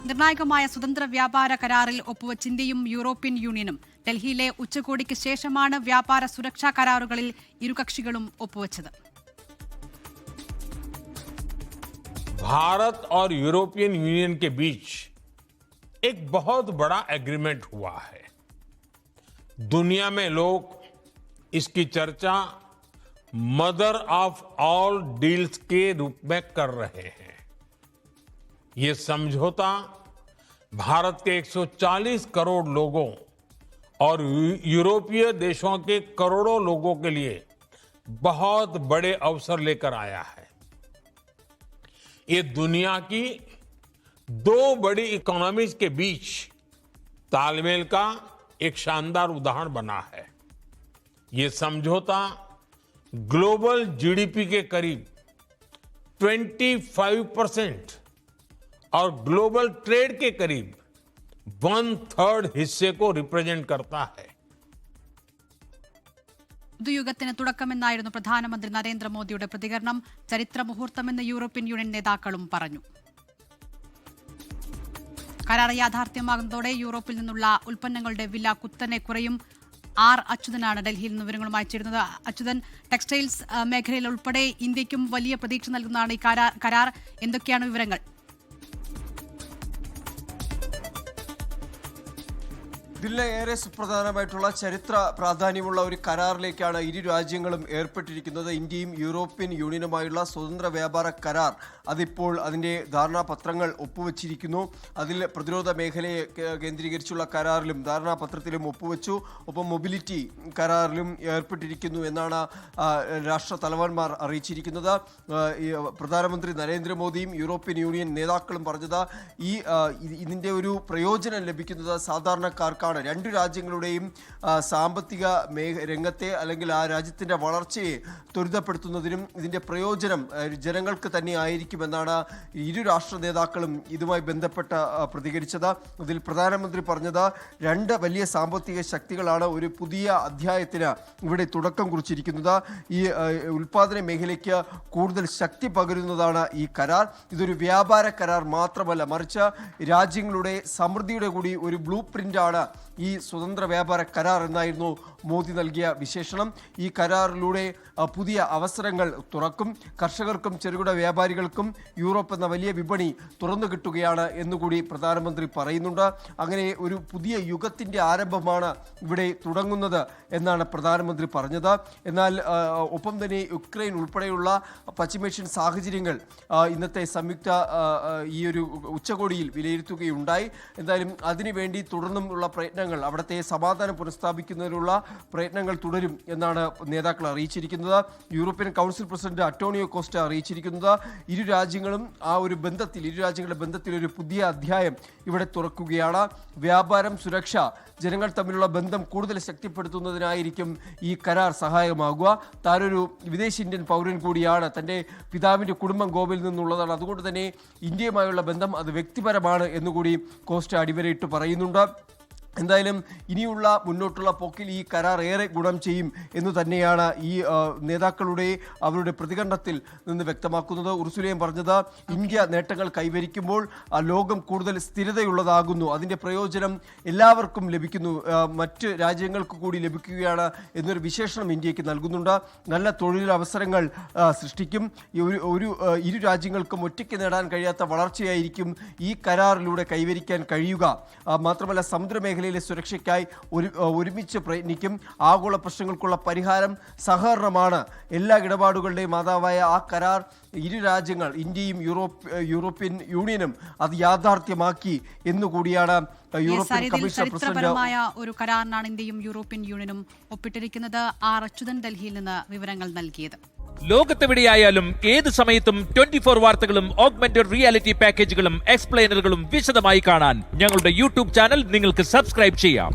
നിർണായകമായ സ്വതന്ത്ര വ്യാപാര കരാറിൽ ഒപ്പുവെച്ച് ഇന്ത്യയും യൂറോപ്യൻ യൂണിയനും ഡൽഹിയിലെ ഉച്ചകോടിക്ക് ശേഷമാണ് വ്യാപാര സുരക്ഷാ കരാറുകളിൽ ഇരുകക്ഷികളും ഒപ്പുവെച്ചത്. भारत और यूरोपियन यूनियन के बीच एक बहुत बड़ा एग्रीमेंट हुआ है. दुनिया में लोग इसकी चर्चा मदर ऑफ ऑल डील्स के रूप में कर रहे हैं. ये समझौता भारत के 140 करोड़ लोगों और यूरोपीय देशों के करोड़ों लोगों के लिए बहुत बड़े अवसर लेकर आया है. ये दुनिया की दो बड़ी इकोनॉमीज के बीच तालमेल का एक शानदार उदाहरण बना है. ये समझौता ग्लोबल जीडीपी के करीब 25% और ग्लोबल ट्रेड के करीब 1/3 हिस्से को रिप्रेजेंट करता है. പുതുയുഗത്തിന് തുടക്കമെന്നായിരുന്നു പ്രധാനമന്ത്രി നരേന്ദ്രമോദിയുടെ പ്രതികരണം. ചരിത്ര മുഹൂർത്തമെന്ന് യൂറോപ്യൻ യൂണിയൻ നേതാക്കളും പറഞ്ഞു. കരാർ യാഥാർത്ഥ്യമാകുന്നതോടെ യൂറോപ്പിൽ നിന്നുള്ള ഉൽപ്പന്നങ്ങളുടെ വില കുത്തനെ കുറയും. ആർ അച്യുതനാണ് ഡൽഹിയിൽ നിന്ന് വിവരങ്ങളുമായി ചേരുന്നത്. അച്യുതൻ, ടെക്സ്റ്റൈൽസ് മേഖലയിൽ ഉൾപ്പെടെ ഇന്ത്യക്കും വലിയ പ്രതീക്ഷ നൽകുന്നതാണ് ഈ കരാർ. എന്തൊക്കെയാണ് വിവരങ്ങൾ? ഇതിലെ ഏറെ സുപ്രധാനമായിട്ടുള്ള ചരിത്ര പ്രാധാന്യമുള്ള ഒരു കരാറിലേക്കാണ് ഇരു രാജ്യങ്ങളും ഏർപ്പെട്ടിരിക്കുന്നത്. ഇന്ത്യയും യൂറോപ്യൻ യൂണിയനുമായുള്ള സ്വതന്ത്ര വ്യാപാര കരാർ അതിപ്പോൾ അതിൻ്റെ ധാരണാപത്രങ്ങൾ ഒപ്പുവെച്ചിരിക്കുന്നു. അതിൽ പ്രതിരോധ മേഖലയെ കേന്ദ്രീകരിച്ചുള്ള കരാറിലും ധാരണാപത്രത്തിലും ഒപ്പുവെച്ചു. ഒപ്പം മൊബിലിറ്റി കരാറിലും ഏർപ്പെട്ടിരിക്കുന്നു എന്നാണ് രാഷ്ട്ര തലവന്മാർ അറിയിച്ചിരിക്കുന്നത്. പ്രധാനമന്ത്രി നരേന്ദ്രമോദിയും യൂറോപ്യൻ യൂണിയൻ നേതാക്കളും പറഞ്ഞത് ഇതിൻ്റെ ഒരു പ്രയോജനം ലഭിക്കുന്നത് സാധാരണക്കാർക്കാണ്. രണ്ടു രാജ്യങ്ങളുടെയും സാമ്പത്തിക രംഗത്തെ അല്ലെങ്കിൽ ആ രാജ്യത്തിന്റെ വളർച്ചയെ ത്വരിതപ്പെടുത്തുന്നതിനും ഇതിന്റെ പ്രയോജനം ജനങ്ങൾക്ക് തന്നെ ആയിരിക്കുമെന്നാണ് ഇരു രാഷ്ട്ര നേതാക്കളും ഇതുമായി ബന്ധപ്പെട്ട് പ്രതികരിച്ചത്. ഇതിൽ പ്രധാനമന്ത്രി പറഞ്ഞത് രണ്ട് വലിയ സാമ്പത്തിക ശക്തികളാണ് ഒരു പുതിയ അധ്യായത്തിന് ഇവിടെ തുടക്കം കുറിച്ചിരിക്കുന്നത്. ഈ ഉൽപാദന മേഖലയ്ക്ക് കൂടുതൽ ശക്തി പകരുന്നതാണ് ഈ കരാർ. ഇതൊരു വ്യാപാര കരാർ മാത്രമല്ല, മറിച്ച് രാജ്യങ്ങളുടെ സമൃദ്ധിയുടെ കൂടി ഒരു ബ്ലൂ പ്രിന്റാണ് ഈ സ്വതന്ത്ര വ്യാപാര കരാർ എന്നായിരുന്നു മോദി നൽകിയ വിശേഷണം. ഈ കരാറിലൂടെ പുതിയ അവസരങ്ങൾ തുറക്കും. കർഷകർക്കും ചെറുകിട വ്യാപാരികൾക്കും യൂറോപ്പ് എന്ന വലിയ വിപണി തുറന്നു കിട്ടുകയാണ് എന്നുകൂടി പ്രധാനമന്ത്രി പറയുന്നുണ്ട്. അങ്ങനെ ഒരു പുതിയ യുഗത്തിൻ്റെ ആരംഭമാണ് ഇവിടെ തുടങ്ങുന്നത് എന്നാണ് പ്രധാനമന്ത്രി പറഞ്ഞത്. എന്നാൽ ഒപ്പം തന്നെ യുക്രൈൻ ഉൾപ്പെടെയുള്ള പശ്ചിമേഷ്യൻ സാഹചര്യങ്ങൾ ഇന്നത്തെ സംയുക്ത ഈ ഒരു ഉച്ചകോടിയിൽ വിലയിരുത്തുകയുണ്ടായി. എന്തായാലും അതിനുവേണ്ടി തുടർന്നുമുള്ള പ്രയത്നങ്ങൾ, അവിടുത്തെ സമാധാനം പുനഃസ്ഥാപിക്കുന്നതിനുള്ള പ്രയത്നങ്ങൾ തുടരും എന്നാണ് നേതാക്കൾ അറിയിച്ചിരിക്കുന്നത്. European council president Antonio Costa അറിയിച്ചിരിക്കുന്നത് ഇരു രാജ്യങ്ങളുടെ ബന്ധത്തിൽ ഒരു പുതിയ അധ്യായം ഇവിടെ തുറക്കുകയാണ്. വ്യാപാരം, സുരക്ഷ, ജനങ്ങൾ തമ്മിലുള്ള ബന്ധം കൂടുതൽ ശക്തിപ്പെടുത്തുന്നതിനായിരിക്കും ഈ കരാർ സഹായകമാകുക. താനൊരു വിദേശ ഇന്ത്യൻ പൗരൻ കൂടിയാണ്. തൻ്റെ പിതാവിൻ്റെ കുടുംബം ഗോവയിൽ നിന്നുള്ളതാണ്. അതുകൊണ്ട് തന്നെ ഇന്ത്യയുമായുള്ള ബന്ധം അത് വ്യക്തിപരമാണ് എന്നുകൂടി കോസ്റ്റ അടിവരയിട്ട് പറയുന്നുണ്ട്. എന്തായാലും ഇനിയുള്ള മുന്നോട്ടുള്ള പോക്കിൽ ഈ കരാർ ഏറെ ഗുണം ചെയ്യും എന്ന് തന്നെയാണ് ഈ നേതാക്കളുടെ അവരുടെ പ്രതികരണത്തിൽ നിന്ന് വ്യക്തമാക്കുന്നത്. ഉർസുലയും പറഞ്ഞത് ഇന്ത്യ നേട്ടങ്ങൾ കൈവരിക്കുമ്പോൾ ലോകം കൂടുതൽ സ്ഥിരതയുള്ളതാകുന്നു. അതിൻ്റെ പ്രയോജനം എല്ലാവർക്കും ലഭിക്കുന്നു, മറ്റ് രാജ്യങ്ങൾക്ക് കൂടി ലഭിക്കുകയാണ് എന്നൊരു വിശേഷണം ഇന്ത്യക്ക് നൽകുന്നുണ്ട്. നല്ല തൊഴിലവസരങ്ങൾ സൃഷ്ടിക്കും. ഇരു രാജ്യങ്ങൾക്കും ഒറ്റയ്ക്ക് നേടാൻ കഴിയാത്ത വളർച്ചയായിരിക്കും ഈ കരാറിലൂടെ കൈവരിക്കാൻ കഴിയുക. മാത്രമല്ല സമുദ്രമേഖല സുരക്ഷയ്ക്കായി ഒരുമിച്ച് പ്രയത്നിക്കും. ആഗോള പ്രശ്നങ്ങൾക്കുള്ള പരിഹാരം സഹകരണമാണ്. എല്ലാ ഇടപാടുകളുടെയും മാതാവായ ആ കരാർ ഇരു രാജ്യങ്ങൾ, ഇന്ത്യയും യൂറോപ്യൻ യൂണിയനും അത് യാഥാർത്ഥ്യമാക്കി എന്നുകൂടിയാണ് യൂറോപ്യൻ കമ്മീഷൻ ചരിത്രപരമായ ഒരു കരാറിനാണ് ഇന്ത്യയും യൂറോപ്യൻ യൂണിയനും ഒപ്പിട്ടിരിക്കുന്നത്. ആർ അച്യുതൻ ഡൽഹിയിൽ നിന്ന് വിവരങ്ങൾ നൽകിയത്. ലോകത്തെവിടെയായാലും ഏത് സമയത്തും 24 വാർത്തകളും ഓഗ്മെന്റഡ് റിയാലിറ്റി പാക്കേജുകളും എക്സ്പ്ലെയിനറുകളും വിശദമായി കാണാൻ ഞങ്ങളുടെ യൂട്യൂബ് ചാനൽ നിങ്ങൾക്ക് സബ്സ്ക്രൈബ് ചെയ്യാം.